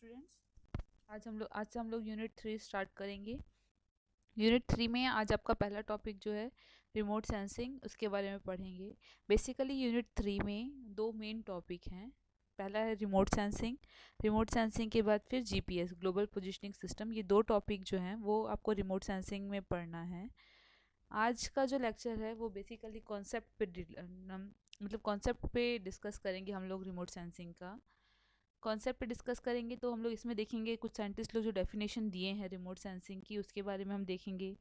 Students, आज से हम लोग यूनिट 3 स्टार्ट करेंगे। यूनिट 3 में आज आपका पहला टॉपिक जो है रिमोट सेंसिंग, उसके बारे में पढ़ेंगे। बेसिकली यूनिट 3 में दो मेन टॉपिक हैं। पहला है रिमोट सेंसिंग। रिमोट सेंसिंग के बाद फिर जीपीएस, ग्लोबल पोजीशनिंग सिस्टम। ये दो टॉपिक जो हैं वो आपको रिमोट सेंसिंग में पढ़ना है। आज का जो लेक्चर है वो बेसिकली कॉन्सेप्ट पे डिस्कस करेंगे हम लोग रिमोट सेंसिंग का। कॉन्सेप्ट पे डिस्कस करेंगे तो हम लोग इसमें देखेंगे कुछ साइंटिस्ट लोग जो डेफिनेशन दिए हैं रिमोट सेंसिंग की, उसके बारे में हम देखेंगे।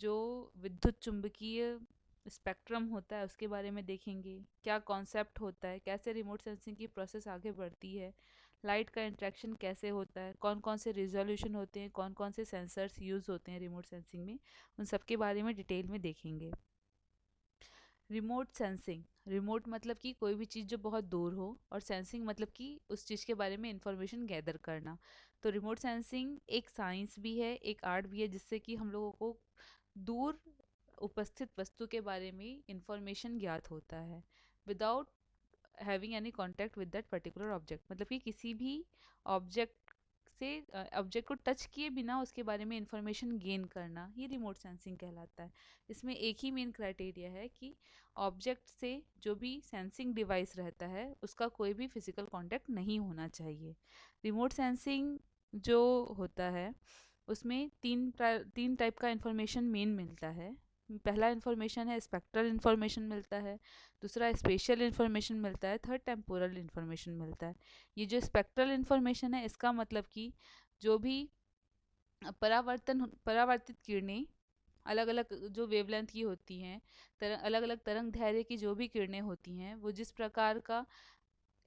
जो विद्युत चुंबकीय स्पेक्ट्रम होता है उसके बारे में देखेंगे, क्या कॉन्सेप्ट होता है, कैसे रिमोट सेंसिंग की प्रोसेस आगे बढ़ती है, लाइट का इंट्रैक्शन कैसे होता है, कौन कौन से रिजोल्यूशन होते हैं, कौन कौन से सेंसर्स यूज़ होते हैं रिमोट सेंसिंग में, उन सब के बारे में डिटेल में देखेंगे। रिमोट सेंसिंग, रिमोट मतलब कि कोई भी चीज़ जो बहुत दूर हो, और सेंसिंग मतलब कि उस चीज़ के बारे में इंफॉर्मेशन गैदर करना। तो रिमोट सेंसिंग एक साइंस भी है, एक आर्ट भी है, जिससे कि हम लोगों को दूर उपस्थित वस्तु के बारे में इंफॉर्मेशन ज्ञात होता है without having any contact with that particular object. मतलब कि किसी भी ऑब्जेक्ट से ऑब्जेक्ट को टच किए बिना उसके बारे में इंफॉर्मेशन गेन करना, ये रिमोट सेंसिंग कहलाता है। इसमें एक ही मेन क्राइटेरिया है कि ऑब्जेक्ट से जो भी सेंसिंग डिवाइस रहता है उसका कोई भी फिजिकल कांटेक्ट नहीं होना चाहिए। रिमोट सेंसिंग जो होता है उसमें तीन टाइप का इंफॉर्मेशन मेन मिलता है। पहला इंफॉर्मेशन है स्पेक्ट्रल इंफॉर्मेशन मिलता है, दूसरा स्पेशियल इंफॉर्मेशन मिलता है, थर्ड टेम्पोरल इंफॉर्मेशन मिलता है। ये जो स्पेक्ट्रल इंफॉर्मेशन है इसका मतलब कि जो भी परावर्तित किरणें अलग अलग जो वेवलेंथ की होती हैं, अलग अलग तरंग दैर्घ्य की जो भी किरणें होती हैं, वो जिस प्रकार का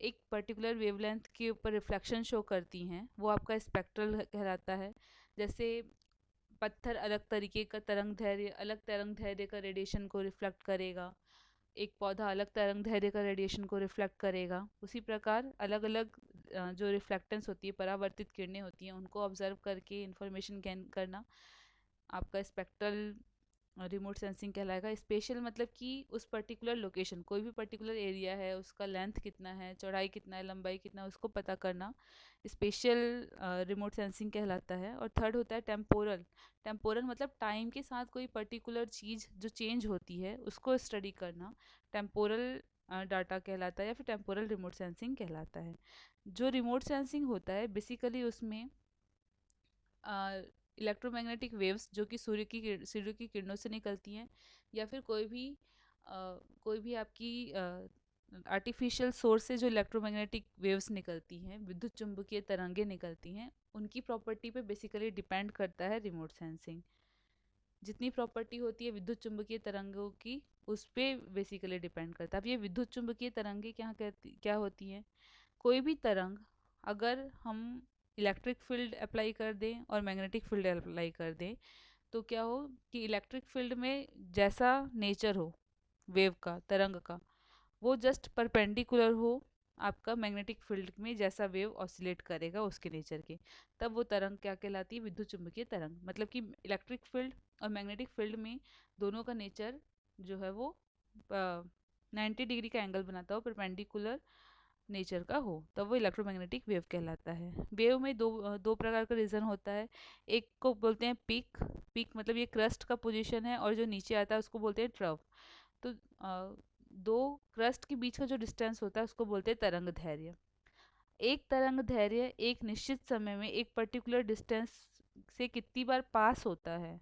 एक पर्टिकुलर वेवलेंथ के ऊपर रिफ्लेक्शन शो करती हैं, वो आपका स्पेक्ट्रल कहलाता है। जैसे पत्थर अलग तरंग दैर्घ्य का रेडिएशन को रिफ्लेक्ट करेगा, एक पौधा अलग तरंग दैर्घ्य का रेडिएशन को रिफ्लेक्ट करेगा। उसी प्रकार अलग अलग जो रिफ्लेक्टेंस होती है, परावर्तित किरणें होती हैं, उनको ऑब्जर्व करके इंफॉर्मेशन गेन करना आपका स्पेक्ट्रल रिमोट सेंसिंग कहलाएगा। स्पेशल मतलब कि उस पर्टिकुलर लोकेशन, कोई भी पर्टिकुलर एरिया है, उसका लेंथ कितना है, चौड़ाई कितना है, लंबाई कितना है, उसको पता करना स्पेशल रिमोट सेंसिंग कहलाता है। और थर्ड होता है टेम्पोरल। टेम्पोरल मतलब टाइम के साथ कोई पर्टिकुलर चीज़ जो चेंज होती है उसको स्टडी करना टेम्पोरल डाटा कहलाता है, या फिर टेम्पोरल रिमोट सेंसिंग कहलाता है। जो रिमोट सेंसिंग होता है बेसिकली उसमें इलेक्ट्रोमैग्नेटिक वेव्स जो कि सूर्य की किरणों से निकलती हैं, या फिर कोई भी आपकी आर्टिफिशियल सोर्स से जो इलेक्ट्रोमैग्नेटिक वेव्स निकलती हैं, विद्युत चुम्बकीय तरंगे निकलती हैं, उनकी प्रॉपर्टी पे बेसिकली डिपेंड करता है रिमोट सेंसिंग। जितनी प्रॉपर्टी होती है विद्युत चुम्बकीय तरंगों की, उस पर बेसिकली डिपेंड करता है। अब ये विद्युत चुम्बकीय तरंगे क्या होती हैं? कोई भी तरंग अगर हम इलेक्ट्रिक फील्ड अप्लाई कर दें और मैग्नेटिक फील्ड अप्लाई कर दें, तो क्या हो कि इलेक्ट्रिक फील्ड में जैसा नेचर हो वेव का, तरंग का, वो जस्ट परपेंडिकुलर हो आपका मैग्नेटिक फील्ड में जैसा वेव ऑसिलेट करेगा उसके नेचर के, तब वो तरंग क्या कहलाती है? विद्युत चुम्बकीय तरंग। मतलब कि इलेक्ट्रिक फील्ड और मैग्नेटिक फील्ड में दोनों का नेचर जो है वो 90 डिग्री का एंगल बनाता हो, परपेंडिकुलर नेचर का हो, तब वो इलेक्ट्रोमैग्नेटिक वेव कहलाता है। वेव में दो प्रकार का रीजन होता है। एक को बोलते हैं पीक। पीक मतलब ये क्रस्ट का पोजीशन है, और जो नीचे आता है उसको बोलते हैं ट्रव। तो दो क्रस्ट के बीच का जो डिस्टेंस होता है उसको बोलते हैं तरंग दैर्घ्य। एक तरंग दैर्घ्य एक निश्चित समय में एक पर्टिकुलर डिस्टेंस से कितनी बार पास होता है,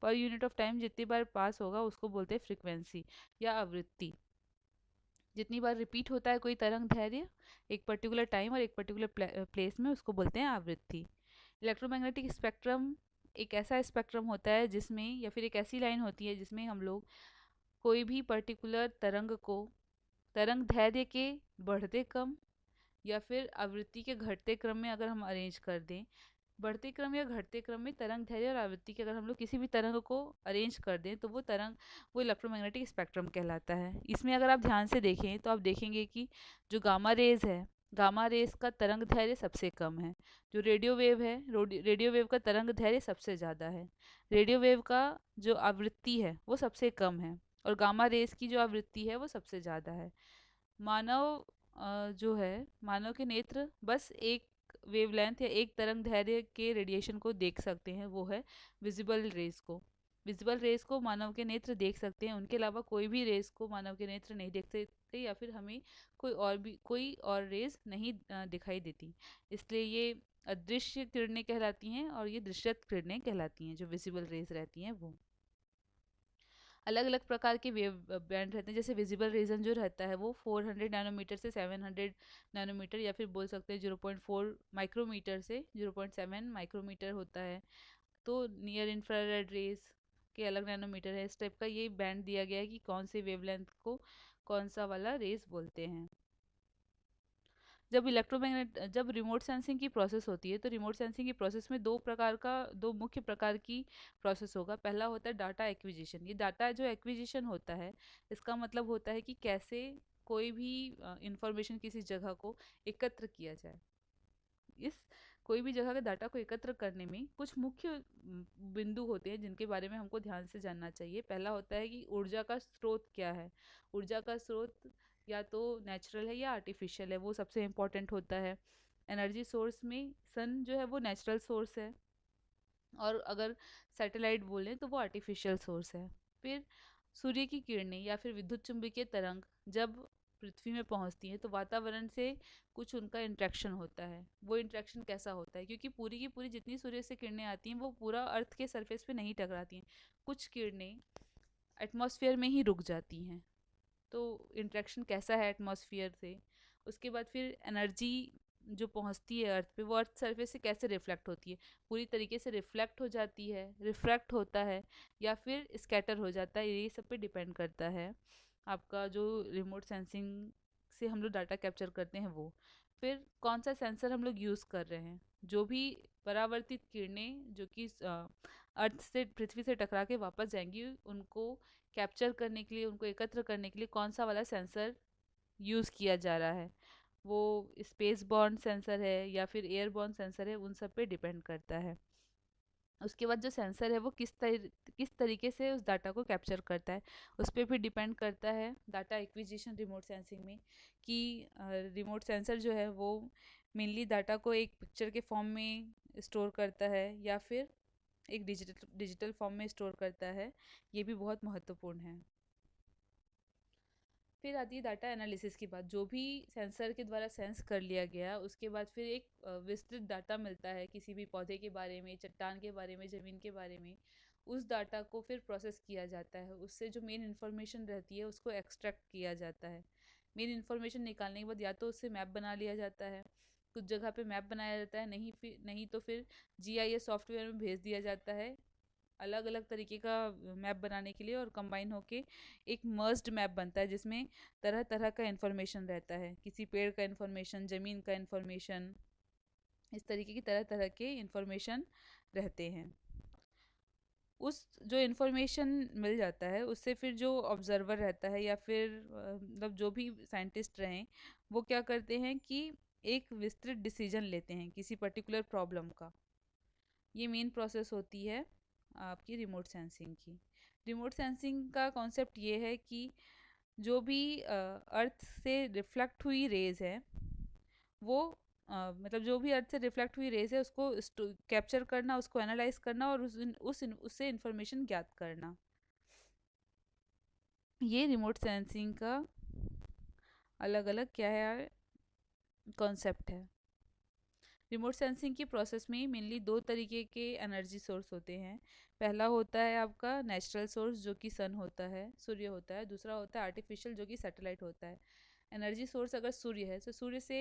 पर यूनिट ऑफ टाइम जितनी बार पास होगा उसको बोलते हैं फ्रीक्वेंसी या आवृत्ति। जितनी बार रिपीट होता है कोई तरंग दैर्घ्य एक पर्टिकुलर टाइम और एक पर्टिकुलर प्लेस में, उसको बोलते हैं आवृत्ति। इलेक्ट्रोमैग्नेटिक स्पेक्ट्रम एक ऐसा स्पेक्ट्रम होता है जिसमें, या फिर एक ऐसी लाइन होती है जिसमें हम लोग कोई भी पर्टिकुलर तरंग को तरंग दैर्घ्य के बढ़ते क्रम या फिर आवृत्ति के घटते क्रम में अगर हम अरेंज कर दें, बढ़ते क्रम या घटते क्रम में तरंग दैर्घ्य और आवृत्ति के अगर हम लोग किसी भी तरंग को अरेंज कर दें, तो वो इलेक्ट्रोमैग्नेटिक स्पेक्ट्रम कहलाता है। इसमें अगर आप ध्यान से देखें तो आप देखेंगे कि जो गामा रेज है, गामा रेज का तरंग दैर्घ्य सबसे कम है। जो रेडियो वेव है, रेडियो वेव का तरंग दैर्घ्य सबसे ज़्यादा है। रेडियो वेव का जो आवृत्ति है वो सबसे कम है, और गामा रेज की जो आवृत्ति है वो सबसे ज़्यादा है। मानव जो है, मानव के नेत्र बस एक वेवलेंथ या एक तरंग दैर्ध्य के रेडिएशन को देख सकते हैं, वो है विजिबल रेज को। विजिबल रेज को मानव के नेत्र देख सकते हैं, उनके अलावा कोई भी रेज को मानव के नेत्र नहीं देख सकते, या फिर हमें कोई और रेज नहीं दिखाई देती। इसलिए ये अदृश्य किरणें कहलाती हैं और ये दृश्यत किरणें कहलाती हैं, जो विजिबल रेज रहती हैं वो। अलग अलग प्रकार के वेव बैंड रहते हैं, जैसे विजिबल रीजन जो रहता है वो 400 नैनोमीटर से 700 नैनोमीटर, या फिर बोल सकते हैं 0.4 माइक्रोमीटर से 0.7 माइक्रोमीटर होता है। तो नियर इंफ्रारेड रेज के अलग नैनोमीटर है। इस टाइप का ये बैंड दिया गया है कि कौन से वेवलेंथ को कौन सा वाला रेज बोलते हैं। जब रिमोट सेंसिंग की प्रोसेस होती है, तो रिमोट सेंसिंग की प्रोसेस में दो मुख्य प्रकार की प्रोसेस होगा। पहला होता है डाटा एक्विजिशन। ये डाटा जो एक्विजिशन होता है, इसका मतलब होता है कि कैसे कोई भी इंफॉर्मेशन किसी जगह को एकत्र किया जाए। इस कोई भी जगह के डाटा को एकत्र करने में कुछ मुख्य बिंदु होते हैं जिनके बारे में हमको ध्यान से जानना चाहिए। पहला होता है कि ऊर्जा का स्रोत क्या है। ऊर्जा का स्रोत या तो नेचुरल है या आर्टिफिशियल है, वो सबसे इम्पोर्टेंट होता है। एनर्जी सोर्स में सन जो है वो नेचुरल सोर्स है, और अगर सैटेलाइट बोलें तो वो आर्टिफिशियल सोर्स है। फिर सूर्य की किरणें या फिर विद्युत चुम्बकीय तरंग जब पृथ्वी में पहुंचती हैं, तो वातावरण से कुछ उनका इंट्रैक्शन होता है। वो इंट्रैक्शन कैसा होता है, क्योंकि पूरी की पूरी जितनी सूर्य से किरणें आती हैं वो पूरा अर्थ के सरफेस पे नहीं टकराती हैं। कुछ किरणें एटमॉस्फेयर में ही रुक जाती हैं। तो इंट्रैक्शन कैसा है एटमॉस्फेयर से। उसके बाद फिर एनर्जी जो पहुंचती है अर्थ पे, वो अर्थ सरफेस से कैसे रिफ्लेक्ट होती है। पूरी तरीके से रिफ्लेक्ट हो जाती है, रिफ्रैक्ट होता है, या फिर स्कैटर हो जाता है। ये सब पे डिपेंड करता है आपका जो रिमोट सेंसिंग से हम लोग डाटा कैप्चर करते हैं वो। फिर कौन सा सेंसर हम लोग यूज़ कर रहे हैं। जो भी परावर्तित किरणें जो कि अर्थ से पृथ्वी से टकरा के वापस जाएंगी, उनको कैप्चर करने के लिए, उनको एकत्र करने के लिए कौन सा वाला सेंसर यूज़ किया जा रहा है। वो स्पेस बॉर्न सेंसर है या फिर एयरबॉर्न सेंसर है, उन सब पे डिपेंड करता है। उसके बाद जो सेंसर है वो किस तरीके से उस डाटा को कैप्चर करता है, उस पर भी डिपेंड करता है डाटा एक्विजिशन रिमोट सेंसिंग में। कि रिमोट सेंसर जो है वो मेनली डाटा को एक पिक्चर के फॉर्म में स्टोर करता है, या फिर एक डिजिटल फॉर्म में स्टोर करता है। ये भी बहुत महत्वपूर्ण है। फिर आती है डाटा एनालिसिस की बात। जो भी सेंसर के द्वारा सेंस कर लिया गया, उसके बाद फिर एक विस्तृत डाटा मिलता है किसी भी पौधे के बारे में, चट्टान के बारे में, ज़मीन के बारे में। उस डाटा को फिर प्रोसेस किया जाता है, उससे जो मेन इन्फॉर्मेशन रहती है उसको एक्सट्रैक्ट किया जाता है। मेन इन्फॉर्मेशन निकालने के बाद या तो उससे मैप बना लिया जाता है, कुछ जगह पे मैप बनाया जाता है, नहीं तो फिर जीआईएस सॉफ्टवेयर में भेज दिया जाता है अलग अलग तरीके का मैप बनाने के लिए, और कंबाइन होके एक मर्ज्ड मैप बनता है जिसमें तरह तरह का इन्फॉर्मेशन रहता है। किसी पेड़ का इन्फॉर्मेशन, ज़मीन का इन्फॉर्मेशन, इस तरीके की तरह तरह के इन्फॉर्मेशन रहते हैं। उस जो इन्फॉर्मेशन मिल जाता है उससे फिर जो ऑब्जर्वर रहता है, या फिर मतलब जो भी साइंटिस्ट रहें, वो क्या करते हैं कि एक विस्तृत डिसीजन लेते हैं किसी पर्टिकुलर प्रॉब्लम का। ये मेन प्रोसेस होती है आपकी रिमोट सेंसिंग की। रिमोट सेंसिंग का कॉन्सेप्ट ये है कि जो भी अर्थ से रिफ्लेक्ट हुई रेज है वो मतलब जो भी अर्थ से रिफ्लेक्ट हुई रेज है उसको कैप्चर करना, उसको एनालाइज करना, और उससे इंफॉर्मेशन ज्ञात करना। ये रिमोट सेंसिंग का अलग अलग क्या है कॉन्सेप्ट है। रिमोट सेंसिंग की प्रोसेस में मेनली दो तरीके के एनर्जी सोर्स होते हैं। पहला होता है आपका नेचुरल सोर्स जो कि सन होता है, सूर्य होता है। दूसरा होता है आर्टिफिशियल जो कि सैटेलाइट होता है। एनर्जी सोर्स अगर सूर्य है तो सूर्य से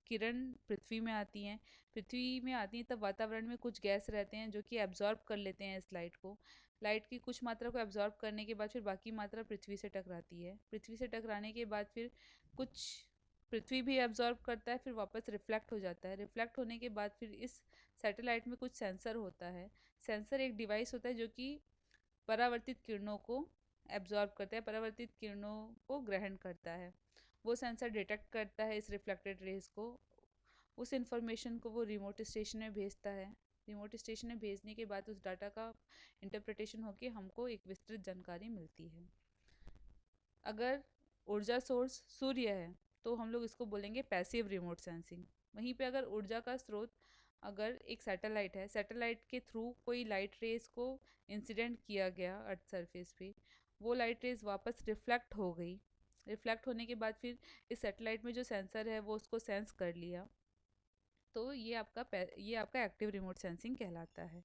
किरण पृथ्वी में आती हैं। पृथ्वी में आती हैं तब वातावरण में कुछ गैस रहते हैं जो कि एब्जॉर्ब कर लेते हैं इस लाइट को। लाइट की कुछ मात्रा को एब्जॉर्ब करने के बाद फिर बाकी मात्रा पृथ्वी से टकराती है। पृथ्वी से टकराने के बाद फिर कुछ पृथ्वी भी एब्जॉर्ब करता है, फिर वापस रिफ्लेक्ट हो जाता है। रिफ्लेक्ट होने के बाद फिर इस सैटेलाइट में कुछ सेंसर होता है। सेंसर एक डिवाइस होता है जो कि परावर्तित किरणों को एब्जॉर्ब करता है, परावर्तित किरणों को ग्रहण करता है। वो सेंसर डिटेक्ट करता है इस रिफ्लेक्टेड रेज को। उस इंफॉर्मेशन को वो रिमोट स्टेशन में भेजता है। रिमोट स्टेशन में भेजने के बाद उस डाटा का इंटरप्रिटेशन होकर हमको एक विस्तृत जानकारी मिलती है। अगर ऊर्जा सोर्स सूर्य है तो हम लोग इसको बोलेंगे पैसिव रिमोट सेंसिंग। वहीं पे अगर ऊर्जा का स्रोत, अगर एक सैटेलाइट है, सैटेलाइट के थ्रू कोई लाइट रेज को इंसिडेंट किया गया अर्थ सरफेस पे, वो लाइट रेज वापस रिफ्लेक्ट हो गई, रिफ्लेक्ट होने के बाद फिर इस सैटेलाइट में जो सेंसर है वो उसको सेंस कर लिया, तो ये आपका एक्टिव रिमोट सेंसिंग कहलाता है।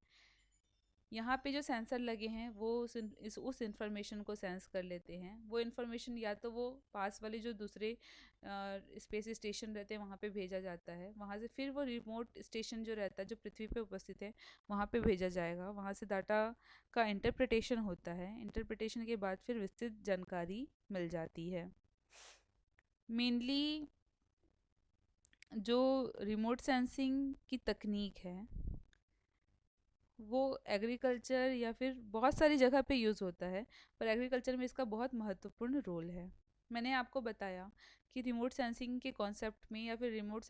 यहाँ पे जो सेंसर लगे हैं वो उस इंफॉर्मेशन को सेंस कर लेते हैं। वो इंफॉर्मेशन या तो वो पास वाले जो दूसरे स्पेस स्टेशन रहते हैं वहाँ पे भेजा जाता है, वहाँ से फिर वो रिमोट स्टेशन जो रहता है जो पृथ्वी पे उपस्थित है वहाँ पे भेजा जाएगा, वहाँ से डाटा का इंटरप्रिटेशन होता है, इंटरप्रिटेशन के बाद फिर विस्तृत जानकारी मिल जाती है। मेनली जो रिमोट सेंसिंग की तकनीक है वो एग्रीकल्चर या फिर बहुत सारी जगह पे यूज़ होता है, पर एग्रीकल्चर में इसका बहुत महत्वपूर्ण रोल है। मैंने आपको बताया कि रिमोट सेंसिंग के कॉन्सेप्ट में या फिर रिमोट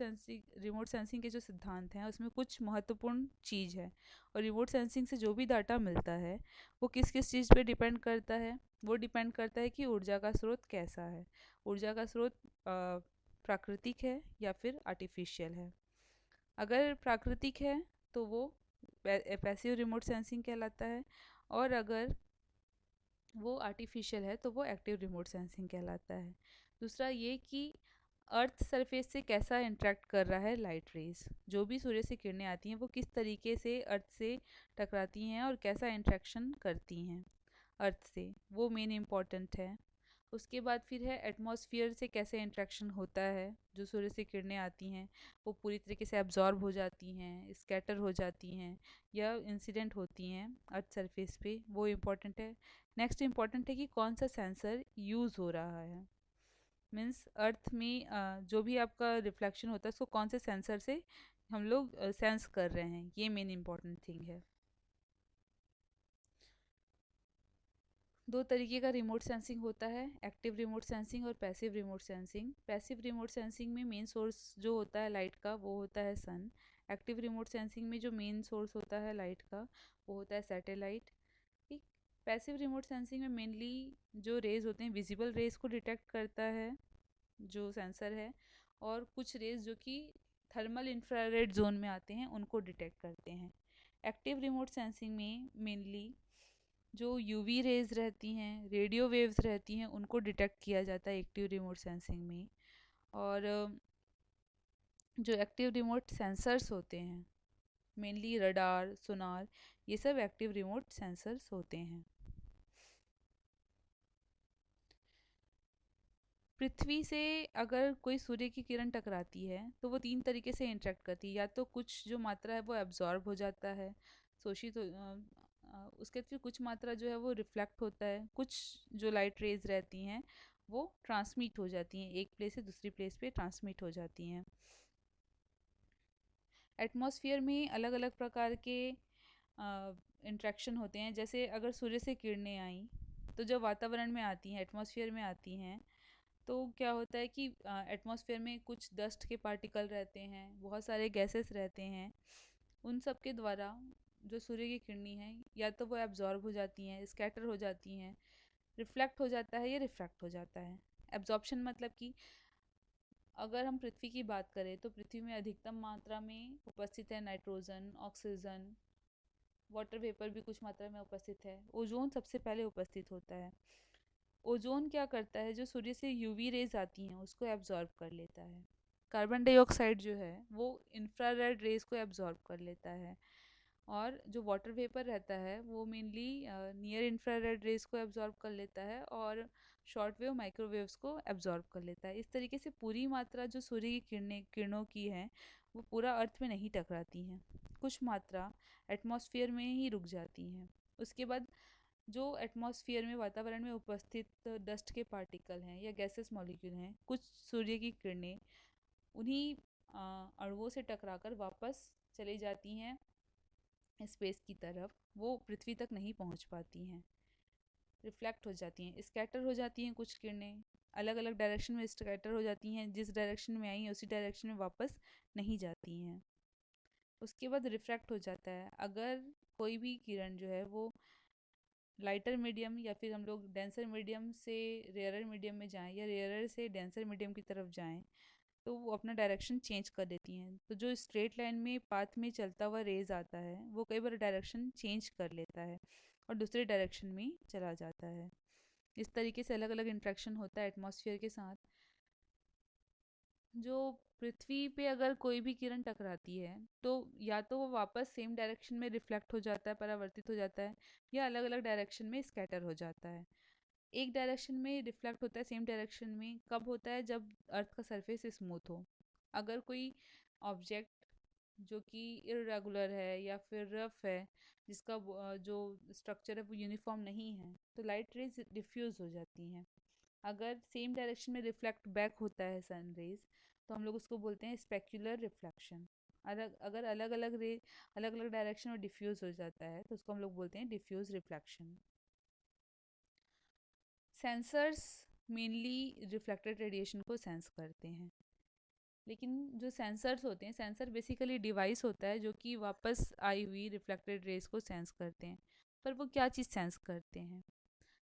सेंसिंग के जो सिद्धांत हैं उसमें कुछ महत्वपूर्ण चीज़ है, और रिमोट सेंसिंग से जो भी डाटा मिलता है वो किस किस चीज़ पे डिपेंड करता है। वो डिपेंड करता है कि ऊर्जा का स्रोत कैसा है, ऊर्जा का स्रोत प्राकृतिक है या फिर आर्टिफिशियल है। अगर प्राकृतिक है तो वो पैसिव रिमोट सेंसिंग कहलाता है, और अगर वो आर्टिफिशियल है तो वो एक्टिव रिमोट सेंसिंग कहलाता है। दूसरा ये कि अर्थ सरफेस से कैसा इंटरेक्ट कर रहा है लाइट रेज, जो भी सूर्य से किरणें आती हैं वो किस तरीके से अर्थ से टकराती हैं और कैसा इंटरेक्शन करती हैं अर्थ से, वो मेन इम्पॉर्टेंट है। उसके बाद फिर है एटमॉस्फेयर से कैसे इंट्रैक्शन होता है, जो सूर्य से किरणें आती हैं वो पूरी तरीके से एब्जॉर्ब हो जाती हैं, स्कैटर हो जाती हैं या इंसिडेंट होती हैं अर्थ सरफेस पे, वो इम्पोर्टेंट है। नेक्स्ट इम्पॉर्टेंट है कि कौन सा सेंसर यूज़ हो रहा है, मीन्स अर्थ में जो भी आपका रिफ्लेक्शन होता है उसको कौन से सेंसर से हम लोग सेंस कर रहे हैं, ये मेन इम्पॉर्टेंट थिंग है। दो तरीके का रिमोट सेंसिंग होता है, एक्टिव रिमोट सेंसिंग और passive remote sensing. Passive remote sensing में मेन सोर्स जो होता है लाइट का वो होता है सन। एक्टिव रिमोट सेंसिंग में जो मेन सोर्स होता है लाइट का वो होता है सैटेलाइट। ठीक। पैसिव रिमोट सेंसिंग में मेनली जो रेज होते हैं विजिबल रेज को डिटेक्ट करता है जो सेंसर है, और कुछ रेज जो कि थर्मल इंफ्रारेड जोन में आते हैं उनको डिटेक्ट करते हैं। एक्टिव रिमोट सेंसिंग में मेनली जो यूवी रेज रहती हैं, रेडियो वेव्स रहती हैं, उनको डिटेक्ट किया जाता है एक्टिव रिमोट सेंसिंग में। और जो एक्टिव रिमोट सेंसर्स होते हैं मेनली रडार, सोनार, ये सब एक्टिव रिमोट सेंसर्स होते हैं। पृथ्वी से अगर कोई सूर्य की किरण टकराती है तो वो तीन तरीके से इंटरेक्ट करती है, या तो कुछ जो मात्रा है वो एब्जॉर्ब हो जाता है, शोषित उसके फिर कुछ मात्रा जो है वो रिफ्लेक्ट होता है, कुछ जो लाइट रेज रहती हैं वो ट्रांसमिट हो जाती हैं, एक प्लेस से दूसरी प्लेस पे ट्रांसमिट हो जाती हैं। एटमॉस्फेयर में अलग अलग प्रकार के इंट्रैक्शन होते हैं, जैसे अगर सूर्य से किरणें आई तो जब वातावरण में आती हैं, एटमॉस्फेयर में आती हैं, तो क्या होता है कि एटमॉस्फेयर में कुछ डस्ट के पार्टिकल रहते हैं, बहुत सारे गैसेस रहते हैं, उन सब के द्वारा जो सूर्य की किरणें हैं या तो वो एब्जॉर्ब हो जाती हैं, स्कैटर हो जाती हैं, रिफ्लेक्ट हो जाता है या रिफ्रैक्ट हो जाता है। एब्जॉर्प्शन मतलब कि अगर हम पृथ्वी की बात करें तो पृथ्वी में अधिकतम मात्रा में उपस्थित है नाइट्रोजन, ऑक्सीजन, वाटर वेपर भी कुछ मात्रा में उपस्थित है, ओजोन सबसे पहले उपस्थित होता है। ओजोन क्या करता है, जो सूर्य से यूवी रेज आती हैं उसको एब्जॉर्ब कर लेता है। कार्बन डाइऑक्साइड जो है वो इंफ्रारेड रेज को एब्जॉर्ब कर लेता है, और जो वाटर वेपर रहता है वो मेनली नियर इंफ्रारेड रेज को एब्जॉर्ब कर लेता है और शॉर्ट वेव माइक्रोवेव्स को एब्जॉर्ब कर लेता है। इस तरीके से पूरी मात्रा जो सूर्य की किरणों की है वो पूरा अर्थ में नहीं टकराती हैं, कुछ मात्रा एटमॉस्फेयर में ही रुक जाती हैं। उसके बाद जो एटमॉस्फेयर में वातावरण में उपस्थित डस्ट के पार्टिकल हैं या गैसेस मॉलिक्यूल हैं, कुछ सूर्य की किरणें उन्हीं अणुओं से टकराकर वापस चली जाती हैं स्पेस की तरफ, वो पृथ्वी तक नहीं पहुंच पाती हैं, रिफ्लेक्ट हो जाती हैं, स्कैटर हो जाती हैं। कुछ किरणें अलग अलग डायरेक्शन में स्कैटर हो जाती हैं, जिस डायरेक्शन में आई हैं उसी डायरेक्शन में वापस नहीं जाती हैं। उसके बाद रिफ्रैक्ट हो जाता है, अगर कोई भी किरण जो है वो लाइटर मीडियम या फिर हम लोग डेंसर मीडियम से रेयरर मीडियम में जाएं या रेयरर से डेंसर मीडियम की तरफ जाएं, तो वो अपना डायरेक्शन चेंज कर देती हैं। तो जो स्ट्रेट लाइन में पाथ में चलता हुआ रेज आता है वो कई बार डायरेक्शन चेंज कर लेता है और दूसरे डायरेक्शन में चला जाता है। इस तरीके से अलग अलग इंट्रैक्शन होता है एटमॉस्फेयर के साथ। जो पृथ्वी पे अगर कोई भी किरण टकराती है तो या तो वो वापस सेम डायरेक्शन में रिफ्लेक्ट हो जाता है, परावर्तित हो जाता है, या अलग अलग डायरेक्शन में स्कैटर हो जाता है। एक डायरेक्शन में रिफ्लेक्ट होता है सेम डायरेक्शन में कब होता है? जब अर्थ का सरफेस स्मूथ हो। अगर कोई ऑब्जेक्ट जो कि इरेगुलर है या फिर रफ है, जिसका जो स्ट्रक्चर है वो यूनिफॉर्म नहीं है, तो लाइट रेज डिफ्यूज हो जाती हैं। अगर सेम डायरेक्शन में रिफ्लेक्ट बैक होता है सन रेज, तो हम लोग उसको बोलते हैं स्पेक्युलर रिफ्लेक्शन। अगर अलग अलग रे अलग अलग डायरेक्शन में डिफ्यूज हो जाता है तो उसको हम लोग बोलते हैं diffuse reflection. Sensors mainly reflected radiation को सेंस करते हैं। लेकिन जो सेंसर्स होते हैं, सेंसर बेसिकली डिवाइस होता है जो कि वापस आई हुई रिफ्लेक्टेड रेज को सेंस करते हैं। पर वो क्या चीज़ सेंस करते हैं?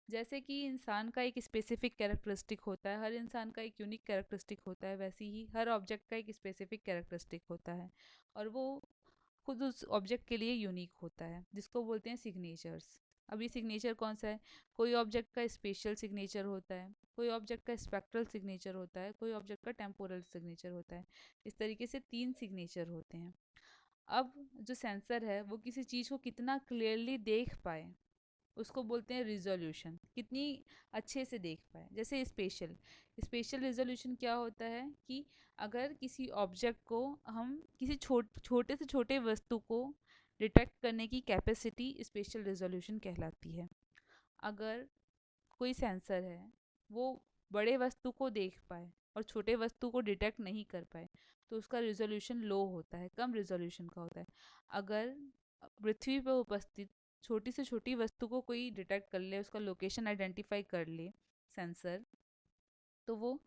जैसे कि इंसान का एक स्पेसिफिक कैरेक्टरिस्टिक होता है, हर इंसान का एक यूनिक कैरेक्टरिस्टिक होता है, वैसे ही हर ऑब्जेक्ट का एक स्पेसिफिक कैरेक्टरिस्टिक होता है और वो खुद उस ऑब्जेक्ट के लिए यूनिक होता है, जिसको बोलते हैं सिग्नेचर्स। अब ये सिग्नेचर कौन सा है? कोई ऑब्जेक्ट का स्पेशल सिग्नेचर होता है, कोई ऑब्जेक्ट का स्पेक्ट्रल सिग्नेचर होता है, कोई ऑब्जेक्ट का टेम्पोरल सिग्नेचर होता है। इस तरीके से 3 सिग्नेचर होते हैं। अब जो सेंसर है वो किसी चीज़ को कितना क्लियरली देख पाए उसको बोलते हैं रिजोल्यूशन। कितनी अच्छे से देख पाए। जैसे स्पेशल स्पेशल रिजोल्यूशन क्या होता है कि अगर किसी ऑब्जेक्ट को हम किसी छोटे से छोटे वस्तु को डिटेक्ट करने की कैपेसिटी स्पेशल रिजोल्यूशन कहलाती है। अगर कोई सेंसर है वो बड़े वस्तु को देख पाए और छोटे वस्तु को डिटेक्ट नहीं कर पाए तो उसका रिजोल्यूशन लो होता है, कम रिजोल्यूशन का होता है। अगर पृथ्वी पर उपस्थित छोटी से छोटी वस्तु को कोई डिटेक्ट कर ले, उसका लोकेशन आइडेंटिफाई कर ले सेंसर, तो वो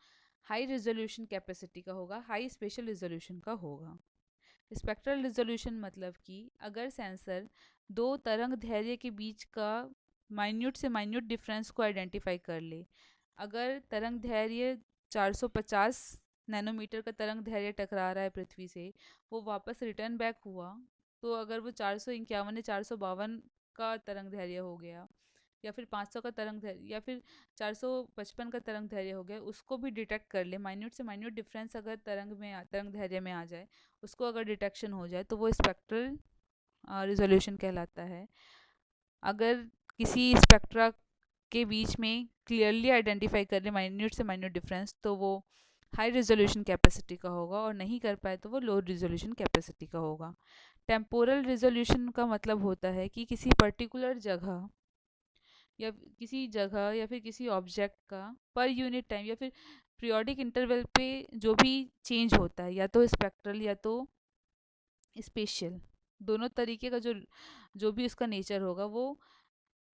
हाई रिजोल्यूशन कैपेसिटी का होगा, हाई स्पेशल रिजोल्यूशन का होगा। स्पेक्ट्रल रिजोल्यूशन मतलब कि अगर सेंसर दो तरंग दैर्ध्य के बीच का माइन्यूट से माइन्यूट डिफरेंस को आइडेंटिफाई कर ले। अगर तरंग दैर्ध्य 450 नैनोमीटर का तरंग दैर्ध्य टकरा रहा है पृथ्वी से, वो वापस रिटर्न बैक हुआ, तो अगर वो 451 या 452 का तरंग दैर्ध्य हो गया, या फिर 500 का तरंग दैर्ध्य, या फिर 455 का तरंग दैर्ध्य हो गया, उसको भी डिटेक्ट कर ले। माइन्यूट से माइन्यूट डिफरेंस अगर तरंग दैर्ध्य में आ जाए, उसको अगर डिटेक्शन हो जाए, तो वो स्पेक्ट्रल रिजोल्यूशन कहलाता है। अगर किसी स्पेक्ट्रा के बीच में क्लियरली आइडेंटिफाई कर ले माइन्यूट से माइन्यूट डिफरेंस, तो वो हाई रिजोल्यूशन कैपेसिटी का होगा, और नहीं कर पाए तो वो लो रिजोल्यूशन कैपेसिटी का होगा। टेम्पोरल रिजोल्यूशन का मतलब होता है कि किसी पर्टिकुलर जगह या फिर किसी ऑब्जेक्ट का पर यूनिट टाइम या फिर पीरियोडिक इंटरवल पे जो भी चेंज होता है, या तो स्पेक्ट्रल या तो स्पेशियल, दोनों तरीके का जो जो भी उसका नेचर होगा, वो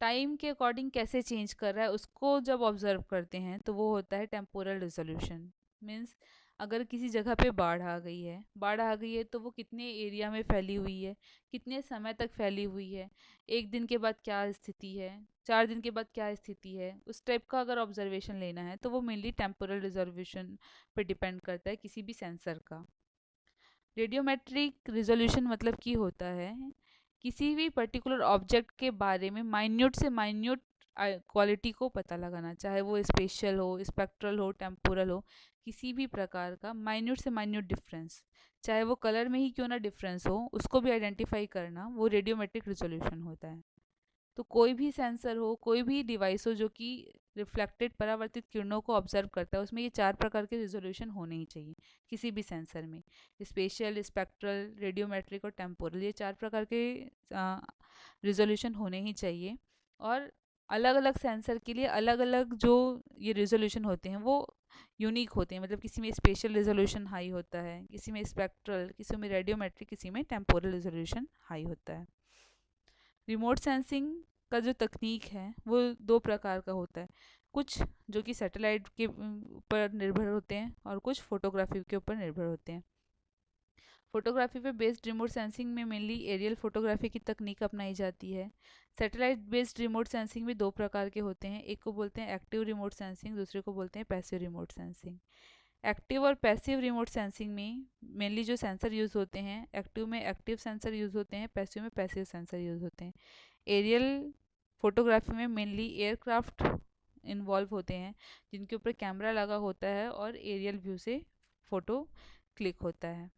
टाइम के अकॉर्डिंग कैसे चेंज कर रहा है उसको जब ऑब्जर्व करते हैं तो वो होता है टेम्पोरल रिजोल्यूशन। मीन्स अगर किसी जगह पे बाढ़ आ गई है तो वो कितने एरिया में फैली हुई है, कितने समय तक फैली हुई है, एक दिन के बाद क्या स्थिति है, 4 दिन के बाद क्या स्थिति है, उस टाइप का अगर ऑब्जर्वेशन लेना है तो वो मेनली टेम्पोरल रिजोल्यूशन पर डिपेंड करता है किसी भी सेंसर का। रेडियोमेट्रिक रिजोल्यूशन मतलब कि होता है किसी भी पर्टिकुलर ऑब्जेक्ट के बारे में माइन्यूट से माइन्यूट क्वालिटी को पता लगाना, चाहे वो स्पेशल हो, स्पेक्ट्रल हो, टेम्पोरल हो, किसी भी प्रकार का माइन्यूट से माइन्यूट डिफरेंस, चाहे वो कलर में ही क्यों ना डिफरेंस हो, उसको भी आइडेंटिफाई करना, वो रेडियोमेट्रिक रिजोल्यूशन होता है। तो कोई भी सेंसर हो, कोई भी डिवाइस हो जो कि रिफ्लेक्टेड परावर्तित किरणों को ऑब्जर्व करता है, उसमें ये 4 प्रकार के रिजोल्यूशन होने ही चाहिए किसी भी सेंसर में। स्पेशियल, स्पेक्ट्रल, रेडियोमेट्रिक और टेम्पोरल, ये 4 प्रकार के रिजोल्यूशन होने ही चाहिए। और अलग अलग सेंसर के लिए अलग अलग जो ये रिजोल्यूशन होते हैं वो यूनिक होते हैं। मतलब किसी में स्पेशल रिजोल्यूशन हाई होता है, किसी में स्पेक्ट्रल, किसी में रेडियोमेट्रिक, किसी में टेम्पोरल रिजोल्यूशन हाई होता है। रिमोट सेंसिंग का जो तकनीक है वो 2 प्रकार का होता है। कुछ जो कि सैटेलाइट के ऊपर निर्भर होते हैं और कुछ फोटोग्राफी के ऊपर निर्भर होते हैं। फोटोग्राफी पे बेस्ड रिमोट सेंसिंग में मेनली एरियल फोटोग्राफी की तकनीक अपनाई जाती है। सैटेलाइट बेस्ड रिमोट सेंसिंग में 2 प्रकार के होते हैं, एक को बोलते हैं एक्टिव रिमोट सेंसिंग, दूसरे को बोलते हैं पैसिव रिमोट सेंसिंग। एक्टिव और पैसिव रिमोट सेंसिंग में मेनली जो सेंसर यूज़ होते हैं, एक्टिव में एक्टिव सेंसर यूज़ होते हैं, पैसिव में पैसिव सेंसर यूज़ होते हैं। एरियल फोटोग्राफी में मेनली एयरक्राफ्ट इन्वॉल्व होते हैं जिनके ऊपर कैमरा लगा होता है और एरियल व्यू से फ़ोटो क्लिक होता है।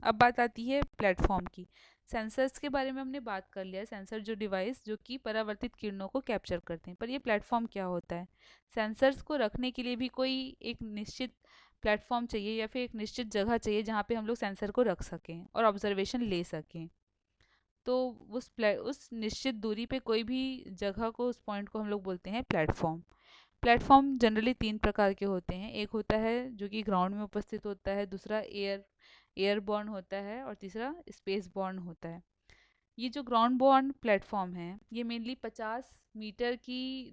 अब बात आती है प्लेटफॉर्म की। सेंसर्स के बारे में हमने बात कर लिया है, सेंसर जो डिवाइस जो कि परावर्तित किरणों को कैप्चर करते हैं, पर ये प्लेटफॉर्म क्या होता है? सेंसर्स को रखने के लिए भी कोई एक निश्चित प्लेटफॉर्म चाहिए या फिर एक निश्चित जगह चाहिए जहाँ पे हम लोग सेंसर को रख सकें और ऑब्जर्वेशन ले सकें। तो उस निश्चित दूरी पे कोई भी जगह को, उस पॉइंट को हम लोग बोलते हैं प्लेटफॉर्म। प्लेटफॉर्म जनरली 3 प्रकार के होते हैं। एक होता है जो कि ग्राउंड में उपस्थित होता है, दूसरा एयरबॉर्न होता है और तीसरा स्पेस बॉर्न होता है। ये जो ग्राउंड बॉर्न प्लेटफॉर्म है, ये मेनली 50 मीटर की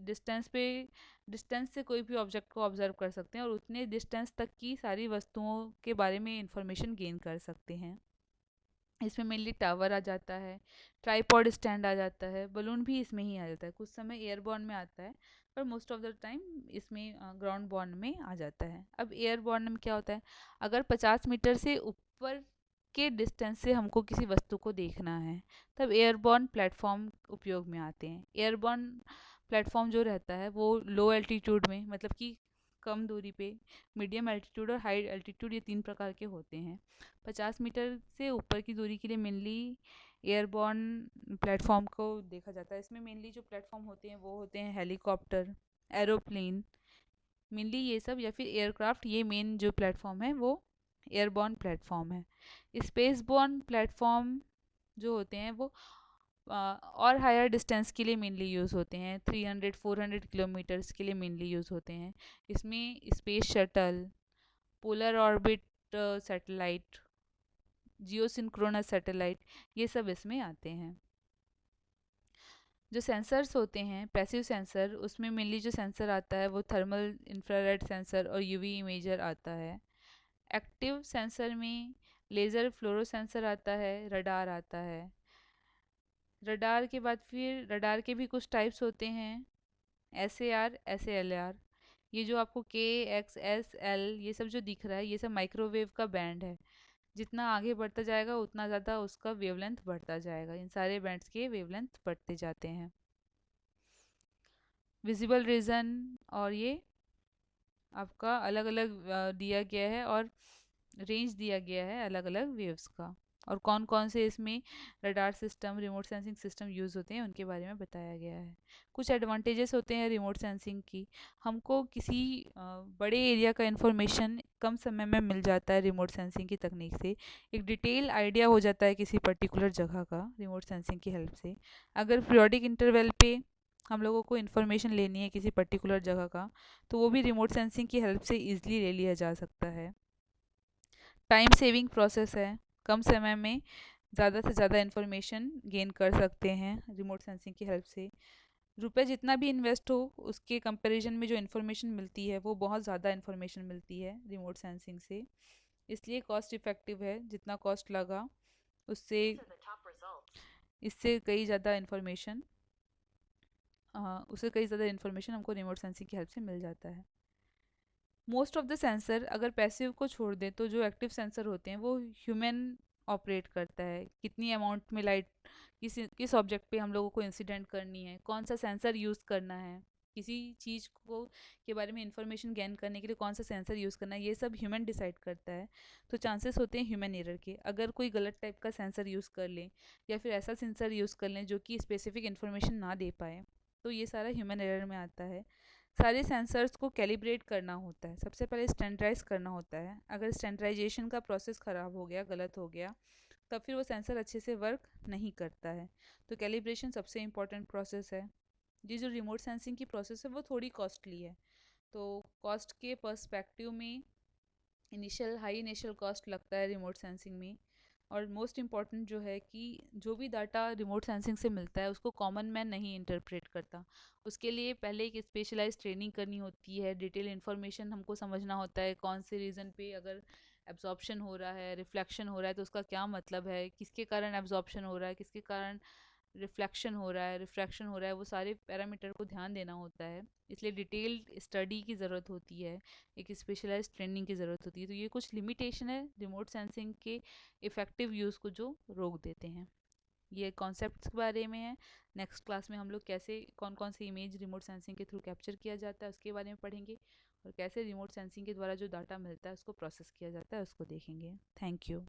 डिस्टेंस से कोई भी ऑब्जेक्ट को ऑब्जर्व कर सकते हैं और उतने डिस्टेंस तक की सारी वस्तुओं के बारे में इंफॉर्मेशन गेन कर सकते हैं। इसमें मेनली टावर आ जाता है, ट्राईपॉड स्टैंड आ जाता है, बलून भी इसमें ही आ जाता है। कुछ समय एयरबॉर्न में आता है पर मोस्ट ऑफ द टाइम इसमें ग्राउंड बॉर्न में आ जाता है। अब एयरबॉर्न में क्या होता है, अगर 50 मीटर से ऊपर के डिस्टेंस से हमको किसी वस्तु को देखना है तब एयरबॉर्न प्लेटफॉर्म उपयोग में आते हैं। एयरबॉर्न प्लेटफॉर्म जो रहता है वो लो एल्टीट्यूड में, मतलब कि कम दूरी पे, मीडियम एल्टीट्यूड और हाई एल्टीट्यूड, ये 3 प्रकार के होते हैं। 50 मीटर से ऊपर की दूरी के लिए मेनली एयरबॉर्न प्लेटफॉर्म को देखा जाता है। इसमें मेनली जो प्लेटफॉर्म होते हैं वो होते हैं हेलीकॉप्टर, एरोप्लेन, मेनली ये सब, या फिर एयरक्राफ्ट। ये मेन जो प्लेटफॉर्म है वो एयरबॉर्न प्लेटफॉर्म है। स्पेस बॉर्न प्लेटफॉर्म जो होते हैं वो और हायर डिस्टेंस के लिए मेनली यूज़ होते हैं। 300-400 किलोमीटर्स के लिए मेनली यूज़ होते हैं। इसमें space shuttle, polar orbit satellite, geosynchronous satellite, ये सब इसमें आते हैं। जो सेंसर्स होते हैं पैसिव सेंसर, उसमें मेनली जो सेंसर आता है वो थर्मल, इंफ्रारेड सेंसर और यूवी इमेजर आता है। एक्टिव सेंसर में लेज़र, फ्लोरो सेंसर आता है, रडार आता है। रडार के बाद फिर रडार के भी कुछ टाइप्स होते हैं, SAR, SALR। ये जो आपको KXSL ये सब जो दिख रहा है, ये सब माइक्रोवेव का बैंड है। जितना आगे बढ़ता जाएगा उतना ज़्यादा उसका वेवलेंथ बढ़ता जाएगा। इन सारे बैंड्स के वेवलेंथ बढ़ते जाते हैं। विजिबल रीजन और ये आपका अलग अलग दिया गया है और रेंज दिया गया है अलग अलग वेव्स का, और कौन कौन से इसमें radar system, remote sensing system use होते हैं उनके बारे में बताया गया है। कुछ एडवांटेजेस होते हैं रिमोट सेंसिंग की। हमको किसी बड़े एरिया का इंफॉर्मेशन कम समय में मिल जाता है रिमोट सेंसिंग की तकनीक से। एक डिटेल आइडिया हो जाता है किसी पर्टिकुलर जगह का रिमोट सेंसिंग की हेल्प से। अगर पीरियोडिक इंटरवल पे हम लोगों को इन्फॉर्मेशन लेनी है किसी पर्टिकुलर जगह का, तो वो भी रिमोट सेंसिंग की हेल्प से ईजिली ले लिया जा सकता है। टाइम सेविंग प्रोसेस है, कम समय में ज़्यादा से ज़्यादा इन्फॉर्मेशन गेन कर सकते हैं रिमोट सेंसिंग की हेल्प से। रुपए जितना भी इन्वेस्ट हो उसके कंपैरिजन में जो इन्फॉर्मेशन मिलती है वो बहुत ज़्यादा इन्फॉर्मेशन मिलती है रिमोट सेंसिंग से, इसलिए कॉस्ट इफ़ेक्टिव है। जितना कॉस्ट लगा उससे इससे कई ज़्यादा इन्फॉर्मेशन उससे कई ज़्यादा इन्फॉर्मेशन हमको रिमोट सेंसिंग की हेल्प से मिल जाता है। मोस्ट ऑफ द सेंसर अगर पैसिव को छोड़ दें तो जो एक्टिव सेंसर होते हैं वो ह्यूमन ऑपरेट करता है। कितनी अमाउंट में लाइट किस ऑब्जेक्ट पे हम लोगों को इंसिडेंट करनी है, कौन सा सेंसर यूज़ करना है, किसी चीज़ को के बारे में इंफॉर्मेशन गेन करने के लिए कौन सा सेंसर यूज़ करना है, ये सब ह्यूमन डिसाइड करता है। तो चांसेस होते हैं ह्यूमन एरर के। अगर कोई गलत टाइप का सेंसर यूज़ कर लें या फिर ऐसा सेंसर यूज़ कर लें जो कि स्पेसिफिक इन्फॉर्मेशन ना दे पाए, तो ये सारा ह्यूमन एरर में आता है। सारे सेंसर्स को कैलिब्रेट करना होता है, सबसे पहले स्टैंडर्डाइज करना होता है। अगर स्टैंडर्डाइजेशन का प्रोसेस ख़राब हो गया, गलत हो गया, तब फिर वो सेंसर अच्छे से वर्क नहीं करता है। तो कैलिब्रेशन सबसे इम्पॉर्टेंट प्रोसेस है। ये जो रिमोट सेंसिंग की प्रोसेस है वो थोड़ी कॉस्टली है, तो कॉस्ट के पर्सपेक्टिव में हाई इनिशियल कॉस्ट लगता है रिमोट सेंसिंग में। और मोस्ट इम्पॉर्टेंट जो है कि जो भी डाटा रिमोट सेंसिंग से मिलता है उसको कॉमन मैन नहीं इंटरप्रेट करता। उसके लिए पहले एक स्पेशलाइज ट्रेनिंग करनी होती है, डिटेल इन्फॉर्मेशन हमको समझना होता है, कौन से रीज़न पे अगर एब्जॉर्प्शन हो रहा है, रिफ्लेक्शन हो रहा है तो उसका क्या मतलब है, किसके कारण एब्जॉर्प्शन हो रहा है, किसके कारण रिफ्लेक्शन हो रहा है, रिफ्रैक्शन हो रहा है, वो सारे पैरामीटर को ध्यान देना होता है। इसलिए डिटेल्ड स्टडी की ज़रूरत होती है, एक स्पेशलाइज्ड ट्रेनिंग की ज़रूरत होती है। तो ये कुछ लिमिटेशन है रिमोट सेंसिंग के इफ़ेक्टिव यूज़ को जो रोक देते हैं। ये कॉन्सेप्ट्स के बारे में है। नेक्स्ट क्लास में हम लोग कैसे कौन कौन सी इमेज रिमोट सेंसिंग के थ्रू कैप्चर किया जाता है उसके बारे में पढ़ेंगे, और कैसे रिमोट सेंसिंग के द्वारा जो डाटा मिलता है उसको प्रोसेस किया जाता है उसको देखेंगे। Thank you.